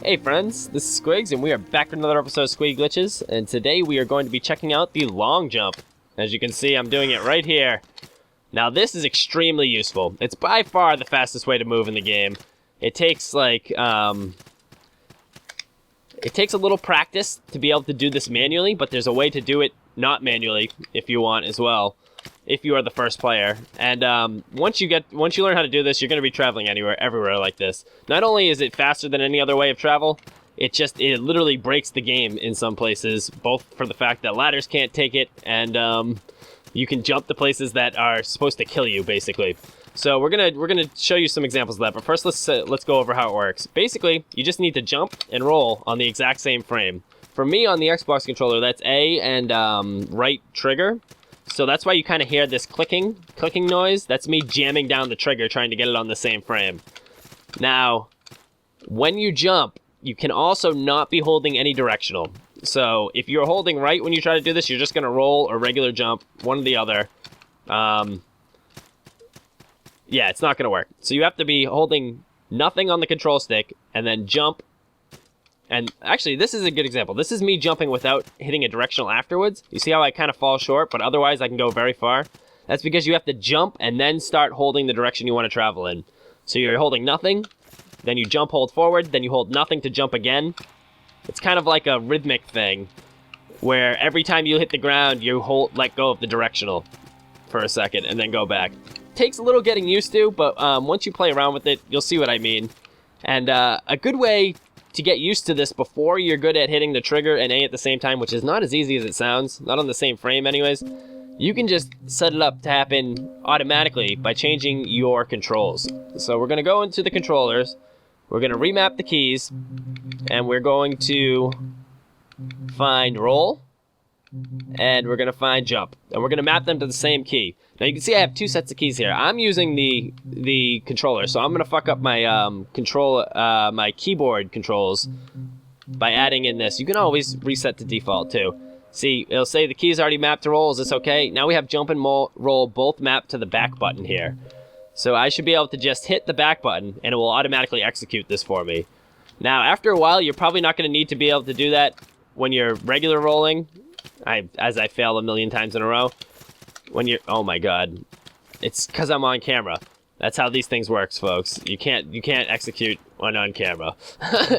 Hey friends, this is Squigs, and we are back with another episode of Squiggy Glitches, and today we are going to be checking out the long jump. As you can see, I'm doing it right here. Now this is extremely useful. It's by far the fastest way to move in the game. It takes like, it takes a little practice to be able to do this manually, but there's a way to do it not manually if you want as well, if you are the first player. And once you learn how to do this, you're going to be traveling everywhere like this. Not only is it faster than any other way of travel, it literally breaks the game in some places, both for the fact that ladders can't take it, and you can jump to places that are supposed to kill you, basically. So we're gonna show you some examples of that, but first let's go over how it works. Basically, you just need to jump and roll on the exact same frame. For me, on the Xbox controller, that's A and right trigger. So that's why you kind of hear this clicking noise. That's me jamming down the trigger, trying to get it on the same frame. Now, when you jump, you can also not be holding any directional. So if you're holding right when you try to do this, you're just going to roll or regular jump, one or the other. Yeah, it's not going to work. So you have to be holding nothing on the control stick and then jump. And actually, this is a good example. This is me jumping without hitting a directional afterwards. You see how I kind of fall short, but otherwise I can go very far? That's because you have to jump and then start holding the direction you want to travel in. So you're holding nothing, then you jump, hold forward, then you hold nothing to jump again. It's kind of like a rhythmic thing, where every time you hit the ground, you let go of the directional for a second and then go back. Takes a little getting used to, but once you play around with it, you'll see what I mean. And a good way to get used to this before you're good at hitting the trigger and A at the same time, which is not as easy as it sounds, not on the same frame anyways, you can just set it up to happen automatically by changing your controls. So we're going to go into the controllers, we're going to remap the keys, and we're going to find roll, and we're going to find jump, and we're going to map them to the same key. Now you can see I have two sets of keys here. I'm using the controller, so I'm going to fuck up my my keyboard controls by adding in this. You can always reset to default too. See, it'll say the key's already mapped to roll. Is this okay? Now we have jump and roll both mapped to the back button here. So I should be able to just hit the back button, and it will automatically execute this for me. Now, after a while, you're probably not going to need to be able to do that when you're regular rolling, as I fail a million times in a row. When you're, oh my god, it's because I'm on camera. That's how these things works, folks. You can't execute when on camera.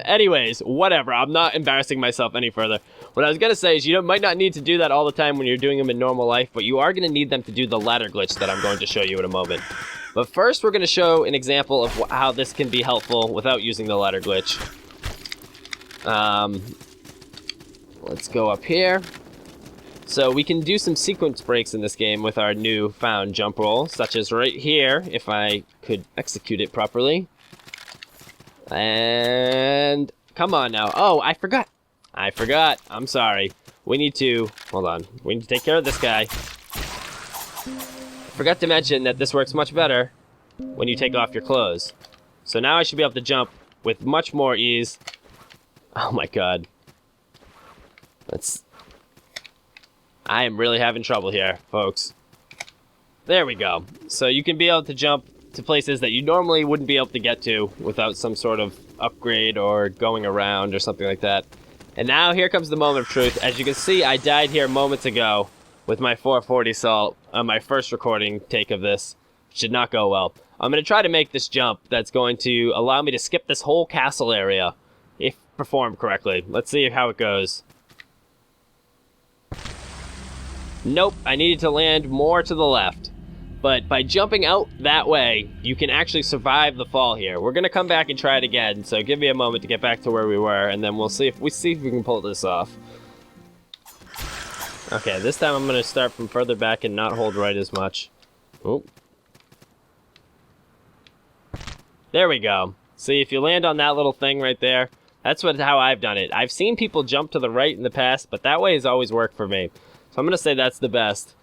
Anyways, whatever. I'm not embarrassing myself any further. What I was gonna say is you might not need to do that all the time when you're doing them in normal life, but you are gonna need them to do the ladder glitch that I'm going to show you in a moment. But first, we're gonna show an example of how this can be helpful without using the ladder glitch. Let's go up here. So we can do some sequence breaks in this game with our new found jump roll, such as right here, if I could execute it properly. And come on now. Oh, I forgot. I'm sorry. We need to, hold on. We need to take care of this guy. Forgot to mention that this works much better when you take off your clothes. So now I should be able to jump with much more ease. Oh my god. I am really having trouble here, folks. There we go. So you can be able to jump to places that you normally wouldn't be able to get to without some sort of upgrade or going around or something like that. And now here comes the moment of truth. As you can see, I died here moments ago with my 440 salt on my first recording take of this. Should not go well. I'm going to try to make this jump that's going to allow me to skip this whole castle area, if performed correctly. Let's see how it goes. Nope, I needed to land more to the left. But by jumping out that way, you can actually survive the fall here. We're going to come back and try it again, so give me a moment to get back to where we were, and then we'll see if we can pull this off. Okay, this time I'm going to start from further back and not hold right as much. Oop. There we go. See, if you land on that little thing right there, that's how I've done it. I've seen people jump to the right in the past, but that way has always worked for me. So I'm going to say that's the best.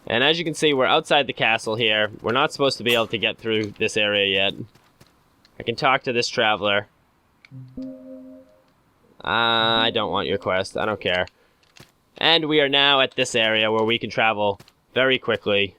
And as you can see, we're outside the castle here. We're not supposed to be able to get through this area yet. I can talk to this traveler. I don't want your quest. I don't care. And we are now at this area where we can travel very quickly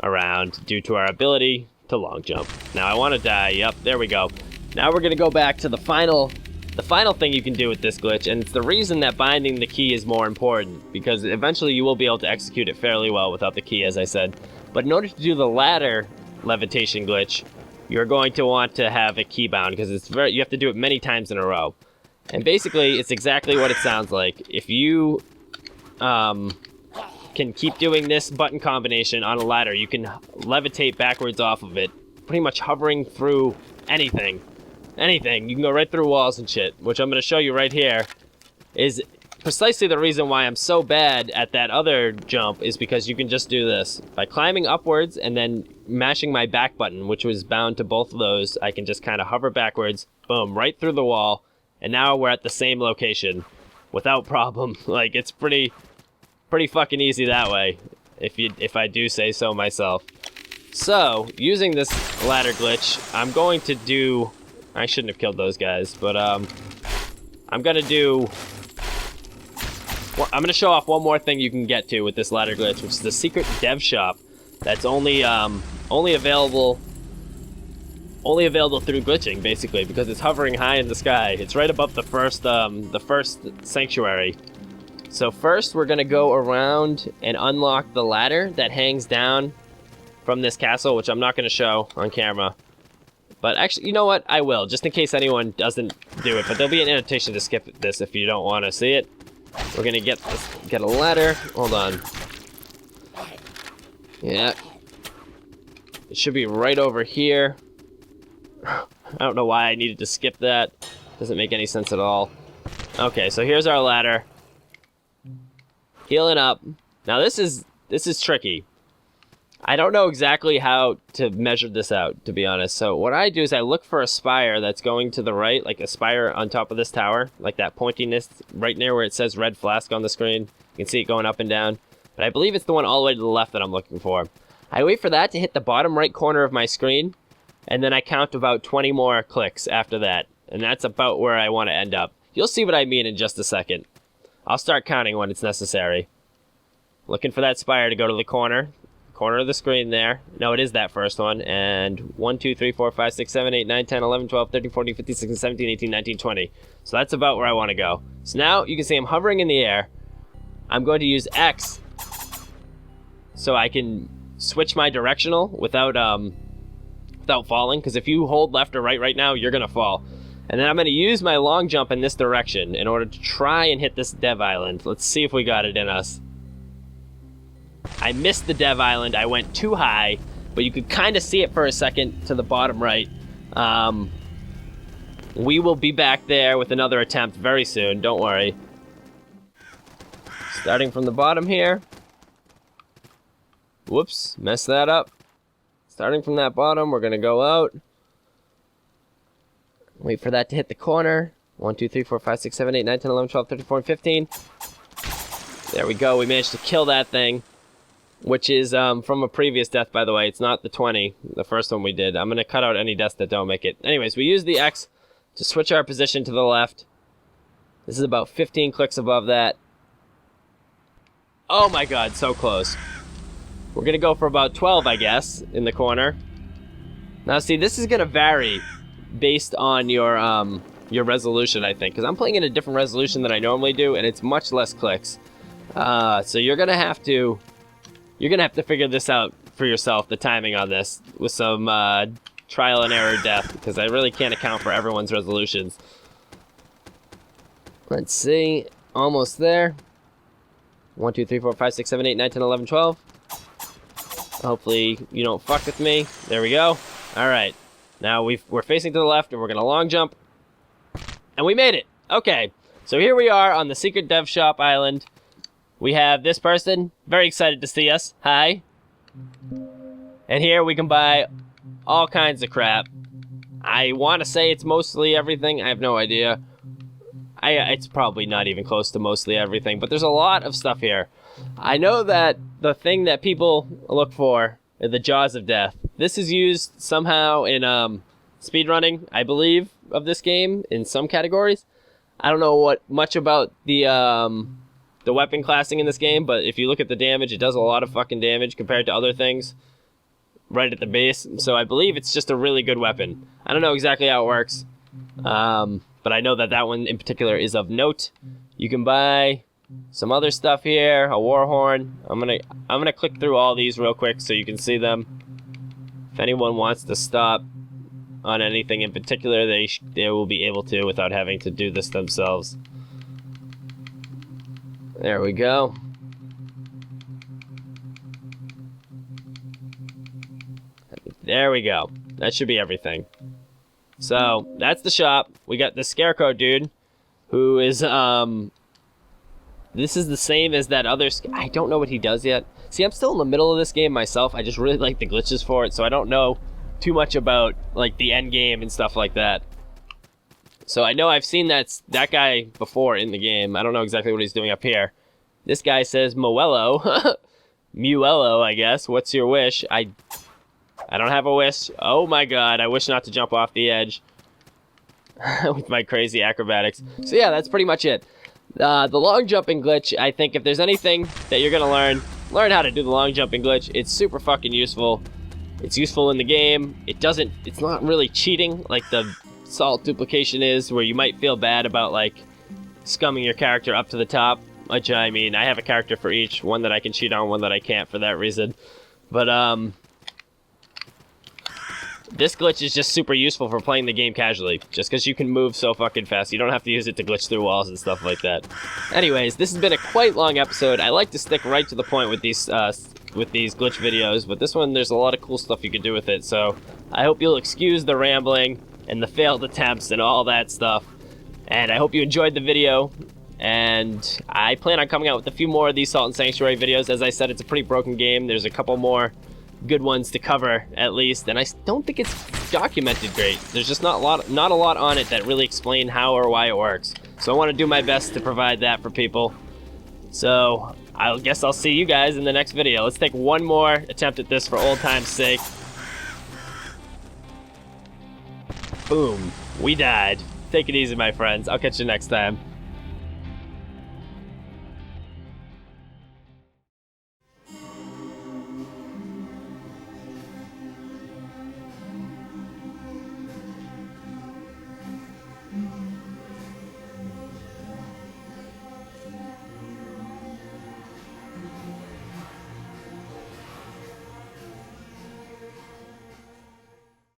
around due to our ability to long jump. Now I want to die. Yep, there we go. Now we're going to go back to the final The final thing you can do with this glitch, and it's the reason that binding the key is more important, because eventually you will be able to execute it fairly well without the key, as I said. But in order to do the ladder levitation glitch, you're going to want to have a key bound, because you have to do it many times in a row. And basically, it's exactly what it sounds like. If you can keep doing this button combination on a ladder, you can levitate backwards off of it, pretty much hovering through anything. Anything. You can go right through walls and shit, which I'm going to show you right here, is precisely the reason why I'm so bad at that other jump, is because you can just do this. By climbing upwards and then mashing my back button, which was bound to both of those, I can just kind of hover backwards, boom, right through the wall, and now we're at the same location without problem. Like, it's pretty fucking easy that way, if I do say so myself. So, using this ladder glitch, I'm going to do... I shouldn't have killed those guys, but I'm gonna do... Well, I'm gonna show off one more thing you can get to with this ladder glitch, which is the secret dev shop that's only available through glitching, basically, because it's hovering high in the sky. It's right above the first sanctuary. So first, we're gonna go around and unlock the ladder that hangs down from this castle, which I'm not gonna show on camera. But actually, you know what? I will, just in case anyone doesn't do it. But there'll be an annotation to skip this if you don't want to see it. We're gonna get a ladder. Hold on. Yeah. It should be right over here. I don't know why I needed to skip that. Doesn't make any sense at all. Okay, so here's our ladder. Healing up. Now this is tricky. I don't know exactly how to measure this out, to be honest. So what I do is I look for a spire that's going to the right, like a spire on top of this tower, like that pointiness right near where it says red flask on the screen. You can see it going up and down. But I believe it's the one all the way to the left that I'm looking for. I wait for that to hit the bottom right corner of my screen, and then I count about 20 more clicks after that. And that's about where I want to end up. You'll see what I mean in just a second. I'll start counting when it's necessary. Looking for that spire to go to the corner of the screen there. No, it is that first one. And 1, 2, 3, 4, 5, 6, 7, 8, 9, 10, 11, 12, 13, 14, 15, 16, 17, 18, 19, 20. So that's about where I want to go. So now you can see I'm hovering in the air. I'm going to use X so I can switch my directional without falling. Because if you hold left or right now, you're going to fall. And then I'm going to use my long jump in this direction in order to try and hit this dev island. Let's see if we got it in us. I missed the dev island. I went too high, but you could kind of see it for a second to the bottom right. We will be back there with another attempt very soon. Don't worry. Starting from the bottom here. Whoops, messed that up. Starting from that bottom, we're going to go out. Wait for that to hit the corner. 1, 2, 3, 4, 5, 6, 7, 8, 9, 10, 11, 12, 13, 14, 15. There we go. We managed to kill that thing. Which is from a previous death, by the way. It's not the 20, the first one we did. I'm going to cut out any deaths that don't make it. Anyways, we use the X to switch our position to the left. This is about 15 clicks above that. Oh my god, so close. We're going to go for about 12, I guess, in the corner. Now, see, this is going to vary based on your resolution, I think. Because I'm playing in a different resolution than I normally do, and it's much less clicks. So you're going to have to... You're going to have to figure this out for yourself, the timing on this, with some trial and error death, because I really can't account for everyone's resolutions. Let's see. Almost there. 1, 2, 3, 4, 5, 6, 7, 8, 9, 10, 11, 12. Hopefully you don't fuck with me. There we go. Alright. Now we're facing to the left, and we're going to long jump. And we made it! Okay. So here we are on the secret dev shop island. We have this person, very excited to see us. Hi. And here we can buy all kinds of crap. I want to say it's mostly everything. I have no idea. It's probably not even close to mostly everything, but there's a lot of stuff here. I know that the thing that people look for are the Jaws of Death. This is used somehow in speedrunning, I believe, of this game in some categories. I don't know much about the weapon classing in this game, but if you look at the damage, it does a lot of fucking damage compared to other things right at the base. So I believe it's just a really good weapon. I don't know exactly how it works, but but I know that that one in particular is of note. You can buy some other stuff here, a war horn. I'm gonna click through all these real quick so you can see them. If anyone wants to stop on anything in particular, they will be able to without having to do this themselves. There we go. There we go. That should be everything. So, that's the shop. We got the Scarecrow dude, who is, this is the same as that other... I don't know what he does yet. See, I'm still in the middle of this game myself. I just really like the glitches for it, so I don't know too much about, like, the end game and stuff like that. So I know I've seen that guy before in the game. I don't know exactly what he's doing up here. This guy says, Moello. Muello, I guess. What's your wish? I don't have a wish. Oh my god, I wish not to jump off the edge with my crazy acrobatics. So yeah, that's pretty much it. The long jumping glitch, I think if there's anything that you're gonna learn how to do the long jumping glitch. It's super fucking useful. It's useful in the game. It's not really cheating like the salt duplication is, where you might feel bad about like scumming your character up to the top, which I mean, I have a character for each, one that I can cheat on, one that I can't for that reason. But this glitch is just super useful for playing the game casually, just because you can move so fucking fast. You don't have to use it to glitch through walls and stuff like that. Anyways, this has been a quite long episode. I like to stick right to the point with these glitch videos, but this one, there's a lot of cool stuff you can do with it, so I hope you'll excuse the rambling and the failed attempts and all that stuff. And I hope you enjoyed the video, and I plan on coming out with a few more of these Salt and Sanctuary videos. As I said, it's a pretty broken game. There's a couple more good ones to cover, at least, and I don't think it's documented great. There's just not a lot on it that really explain how or why it works. So I want to do my best to provide that for people. So I guess I'll see you guys in the next video. Let's take one more attempt at this for old time's sake. Boom. We died. Take it easy, my friends. I'll catch you next time.